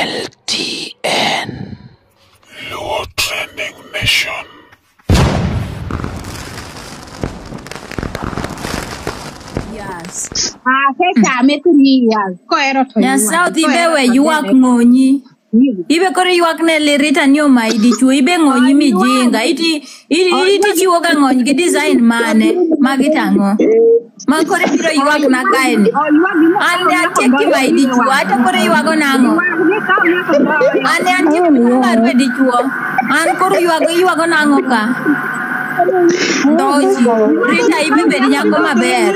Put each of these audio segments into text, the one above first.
LTN Luo Trending Nation. Yes. Nyasao tibe we yuak ngonyi. Ibe kore yuak ne lirita nyo maidi chu ibe ngonyi mijinga. Iti chiwo ka ngonyi ki design mane magitango. Ma kore biro yuak na kaini. Ane ateki maidi chu ata kore yuak nango. Ane ateki kumarwe di chuo. Ane kore yuak nango ka. Doji, Rita ibe bedi nyako maber.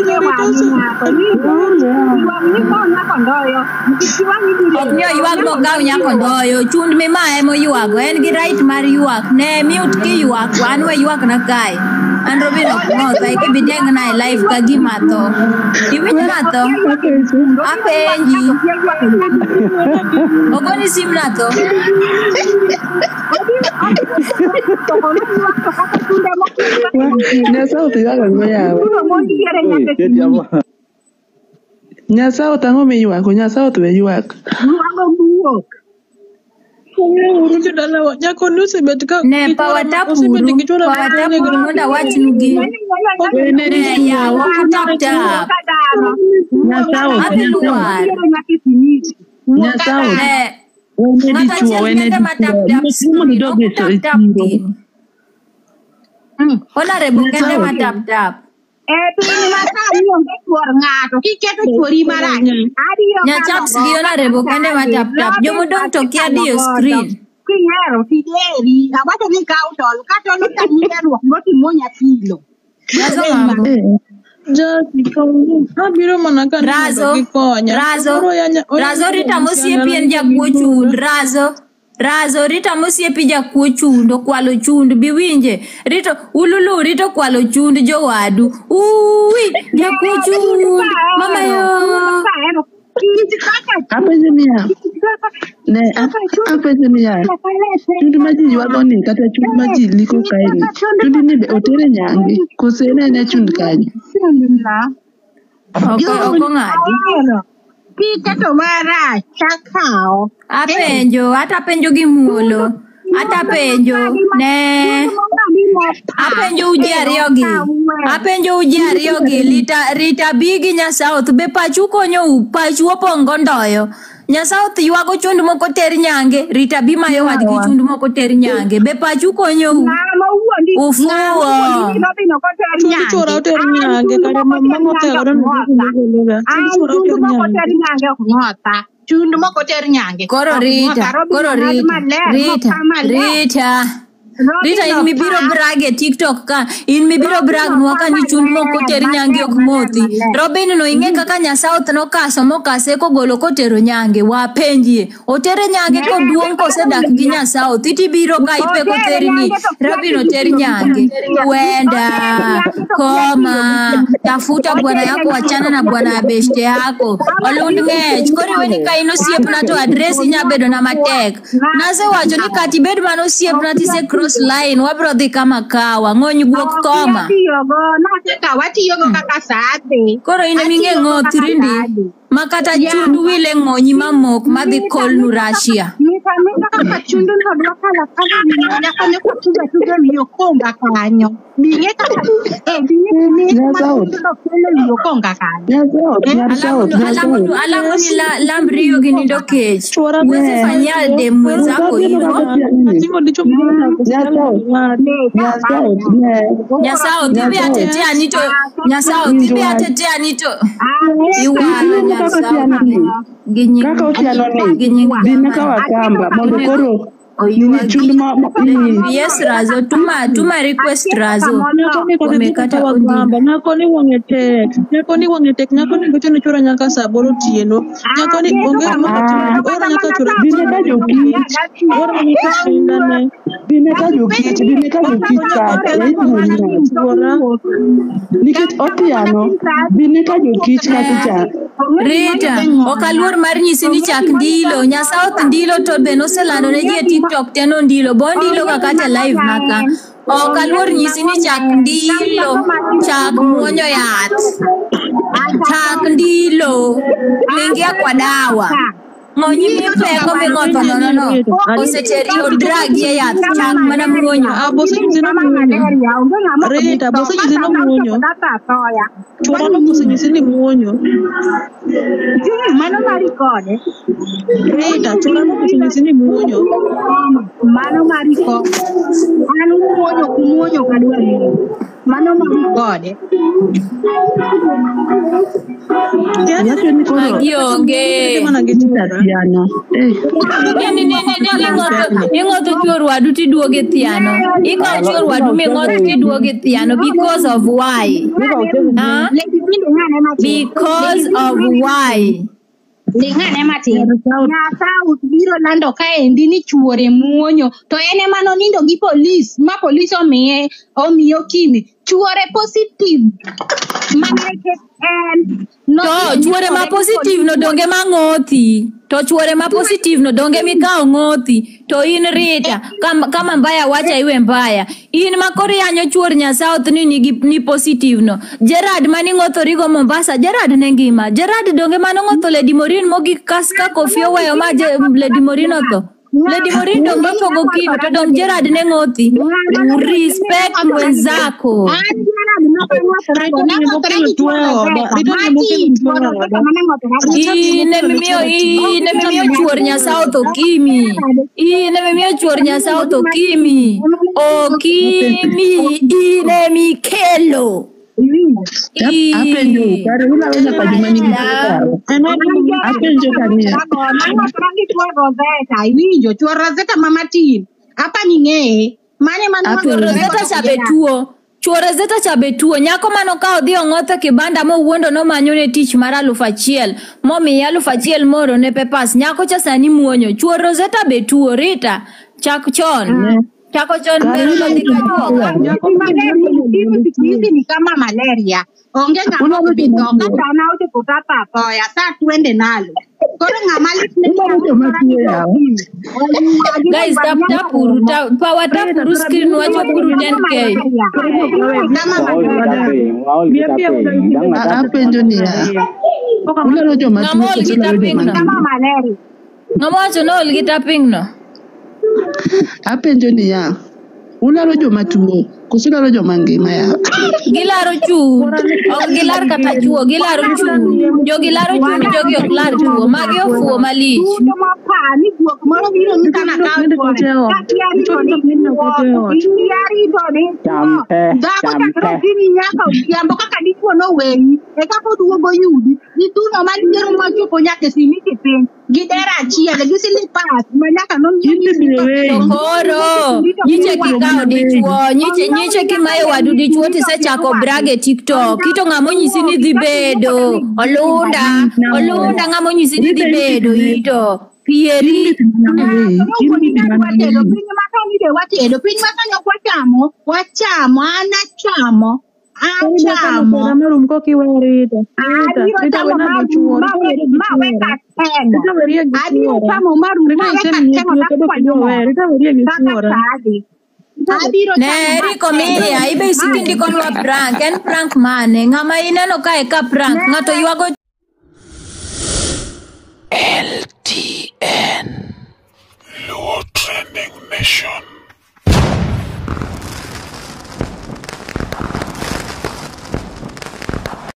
Oknyo yuak mo gao nyako ndoyo. Chund mi ma emo yuak. En gi right mar yuak. Ne mute ki yuak. Wan we yuak na kai. An robino kumota. Iki bideng na life ka gi mato. Iwi mato. Ape enji. Ogoni sim na to. Nyasao tiga kan goyawe. Nyasao tango me yuak, nyasao to be yuak. Ne pawatapu muda wachinugi. Ne ya wakutaptap. Nyasao wene dichuo wene dichuo. Honorable kende matap-tap. Nyachap sigi honorable kende matap-tap. Jomo dong tokia dio screen. Razo Rita musiepi enja kuchund. Razo Rita musiepi ja kuchund kwalo chund biwinje. Rito kwalo chund jowadu. Uwi ja kuchund. Mama yo. Apa jemia? Ne apa jemia? Chundu maji yuagoni kata chundu maji liko kaini. Chundu ni otere nyangi. Kusene ne chundu kanyi. Oko ngadi. Pika tomara chakao. Atapenjo gimulo. Atapenjo ne. Apenjo uji ariogi. Rita bigi nyasao be pachu konyo pachu opongo ndoyo. Nyasao yuago chundu moko teri nyange. Rita bima yo wadgi chundu moko teri nyange. Be pachu konyo ufuwa. Chundu chora uteri nyange. Kare mama Chundu moko teri nyange. Koro Rita. Rita in mi biro brage TikTok ka in mi biro brag nwaka ni chund moko teri nyange ok moti. Robin no inge kaka Nyasao no kaso mokase ko golo ko tero nyange wa penjie. O tere nyange ko duong ko sedak gi Nyasao titi biro ka ipe ko teri ni. Robin o teri nyange. Wenda koma tafuta bwana yako wachana na bwana beshte yako. Olund ngech kore weni ka ino siep na to address nyabedo na matek. Nase wacho ni kati bed mano siep na tise cross line wabro dhi kama kawa ng'ony guok koma koro ine minge ng'othirindi makata chundu wile ng'onyi mamok madhi kolnu Russia alamu ni lambrio ginindo kech mwezi fanyade mwenzako hivo Nyasao tibi atetea nito iwala Nyasao kaka utianoni dineka wakamba mondo koro yes Razo tuma request Razo wamekata wakamba nakoni wangetek nakoni ngocho ni chura nyaka saboro tieno nakoni ongea mama ora nyaka chura dineka jokich ora nyaka shindane dineka jokich ka ora nikech otiano dineka jokich ka ticha Rita okaluor mar nyisi ni chak ndilo Nyasao ndilo to beno selando ne je TikTok teno ndilo bondilo kakata live maka okaluor nyisi ni chak ndilo chak muonyo yath chak ndilo ningia kwa dawa Ngonyi mi peko mi ngoto no. Oseteri odrag ye yath chak mana muonyo. Boso nyisi no muonyo. Rita, boso nyisi no muonyo. Chura no boso nyisi ni muonyo. Mano marikode. Rita, chura no boso nyisi ni muonyo. Mano marikode. Mano muonyo kadwa ni. Mano marikode. Magionge. Ing'otho chuor wadu tiduoge thiano. Ikawo chuor wadu ming'otho tiduoge thiano because of why? Huh? Because of why? Lingane matin. Nyasa biro lando ka endi ni chuore muonyo to ene mano nindo gi police ma police omiyo kimi chuore positive manake no to chuore ma positive no donge mang'othi to chuore ma positive no donge mikao ng'othi to in Rita kama mbaya wacha iwe mbaya in makori yanyo chuor South ni positive no Gerard mani ng'otho rigo Mombasa Gerard ne ngima Gerard donge mano ng'otho Lady Morin mogi kaska kofio weyo ma Lady Morin otho Lady Morin donge pogo kimi to dong Gerard ne ng'othi respect mwenzako Inemimio chuor South okimi Inemimio chuor South okimi inemi kelo Apenjo chuor Rosetta mama tin apa ning'eye mane Rosetta chabetuo chuor Rosetta chabetuo nyako mano ka odhi ong'otho kibanda mowuondo no manyone tich mar 1,000 momiya 1,000 moro ne pepas nyako cha sani muonyo chuor Rosetta betuo Rita chako chon pero lo dikajuoga ni kama malaria onge ng'ama obito kata na ote kutapa toya sa twende nalo koro ng'ama guys power tapuru screen wacho puru 10k apenjo ni ulalo joma ng'ama wacho no olgi taping no apenjo ni ya ulalo joma tuo kusilalo joma ngima ya gilaro chu gilar kata chuo gilaro chu jo gilaro chu ni jogi ok lar chuo magi ofuo malich ni guok moro biro ni kana ka jambo kaka dichuo no weni e kako duogo yudi ni tuno maliero machopo nyake simiki piny gidera achiel gisilipas manyaka koro nyiche kikao dichuo nyiche kimayo wadu dichuo tisechako brage TikTok kito ng'amo nyisi ni dhi bedo olunda ng'amo nyisi ni dhi bedo ito pieri piny makanyo wachamo anachamo marum kokiwerita Neri komia ibe isitindi konwa prank en prank mane ng'ama ineno kae ka prank ng'ato yuago LTN Luo Trending Nation